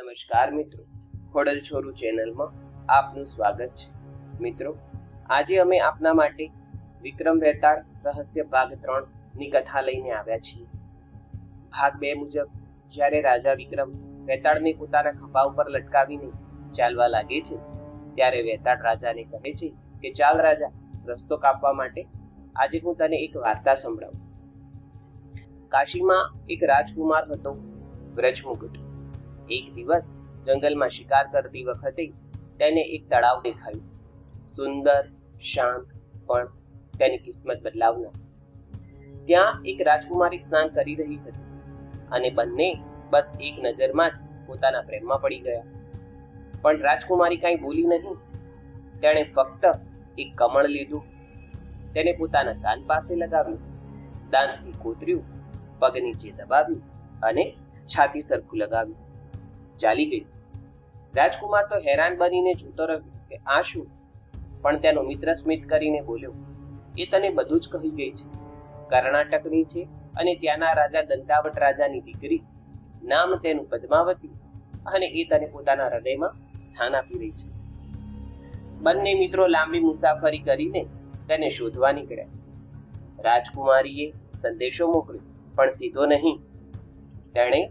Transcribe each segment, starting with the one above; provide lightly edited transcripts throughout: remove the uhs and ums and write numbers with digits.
નમસ્કાર મિત્રો, ખોડલ છોરું ચેનલમાં આપનું સ્વાગત છે। મિત્રો, આજે અમે આપના માટે વિક્રમ વેતાળ રહસ્ય ભાગ 3 ની કથા લઈને આવ્યા છીએ। ભાગ 2 મુજબ જ્યારે રાજા વિક્રમ વેતાળને પોતાના ખભા ઉપર લટકાવીને ચાલવા લાગે છે, ત્યારે વેતાળ રાજાને કહે છે કે ચાલ રાજા, રસ્તો કાપવા માટે આજે હું તને એક વાર્તા સંભળાવું। કાશીમાં એક રાજકુમાર હતો, વ્રજમુકુટ। એક દિવસ જંગલમાં શિકાર કરતી વખતે તેને એક તળાવ દેખાયું, સુંદર, શાંત, પણ તેની કિસ્મત બદલાવનાર। ત્યાં એક રાજકુમારી સ્નાન કરી રહી હતી અને બંને બસ એક નજરમાં જ પોતાના પ્રેમમાં પડી ગયા। પણ રાજકુમારી કાંઈ બોલી નહીં। તેણે ફક્ત એક કમળ લીધું, તેને પોતાના કાન પાસે લગાવ્યું, દાંતથી કોતર્યું, પગ નીચે દબાવ્યું અને છાતી સરખું લગાવ્યું, ચાલી ગઈ। રાજકુમાર તો હેરાન બનીને જોતો રહ્યો કે આ શું? પણ તેનો મિત્ર સ્મિત કરીને બોલ્યો, એ તને બધું જ કહી ગઈ છે। કર્ણાટકની છે અને ત્યાંના રાજા દંતાવટ રાજાની દીકરી, નામ તેનું પદ્માવતી, અને એ તને પોતાના હૃદયમાં સ્થાન આપી રહી છે। બંને મિત્રો લાંબી મુસાફરી કરીને તેને શોધવા નીકળ્યા। રાજકુમારીએ સંદેશો મોકલ્યો, પણ સીધો નહીં। તેણે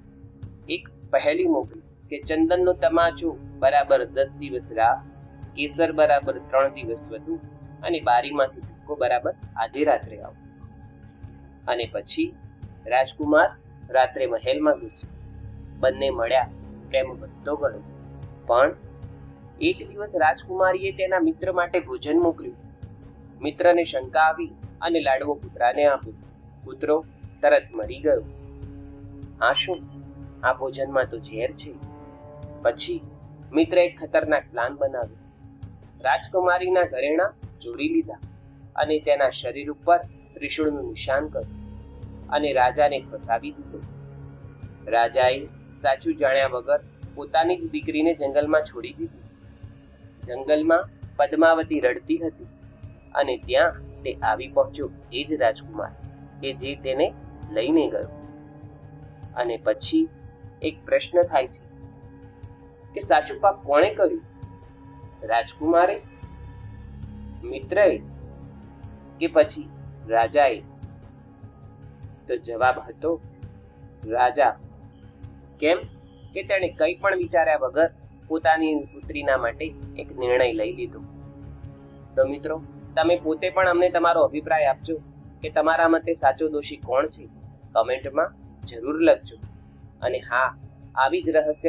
એક પહેલી મોકલી કે ચંદનનો તમાચો બરાબર 10 દિવસ રાહ, કેસર બરાબર 3 દિવસ વધુ, અને બારીમાંથી ધક્કો બરાબર આજે રાત્રે આવો। અને પછી રાજકુમાર રાત્રે મહેલમાં ઘૂસ્યો। બંને મળ્યા, પ્રેમ વધતો ગયો। પણ એક દિવસ રાજકુમારીએ તેના મિત્ર માટે ભોજન મોકલ્યું। મિત્રને શંકા આવી અને લાડવો કૂતરાને આપ્યો। કૂતરો તરત મરી ગયો। આ શું? આ ભોજનમાં તો ઝેર છે। પછી મિત્રએ એક ખતરનાક પ્લાન બનાવ્યો। રાજકુમારીના ઘરેણાં ચોરી લીધા અને તેના શરીર ઉપર ત્રિશૂળનું નિશાન કર્યું અને રાજાને ફસાવી દીધો। રાજાએ સાચું જાણ્યા વગર પોતાની જ દીકરીને જંગલમાં છોડી દીધી। જંગલમાં પદ્માવતી રડતી હતી અને ત્યાં તે આવી પહોંચ્યો એ જ રાજકુમાર કે જે તેને લઈને ગયો। અને પછી એક પ્રશ્ન થાય છે કે સાચું પાપ કોણે કર્યું? રાજકુમારે, મિત્રએ, કે પછી રાજાએ? તો જવાબ હતો રાજા। કેમ કે તેણે કંઈ પણ વિચાર્યા વગર પોતાની પુત્રીના માટે એક નિર્ણય લઈ લીધો। તો મિત્રો, તમે પોતે પણ અમને તમારો અભિપ્રાય આપજો કે તમારા મતે સાચો દોષી કોણ છે? કમેન્ટમાં જરૂર લખજો। અને હા, આવી જ રહસ્ય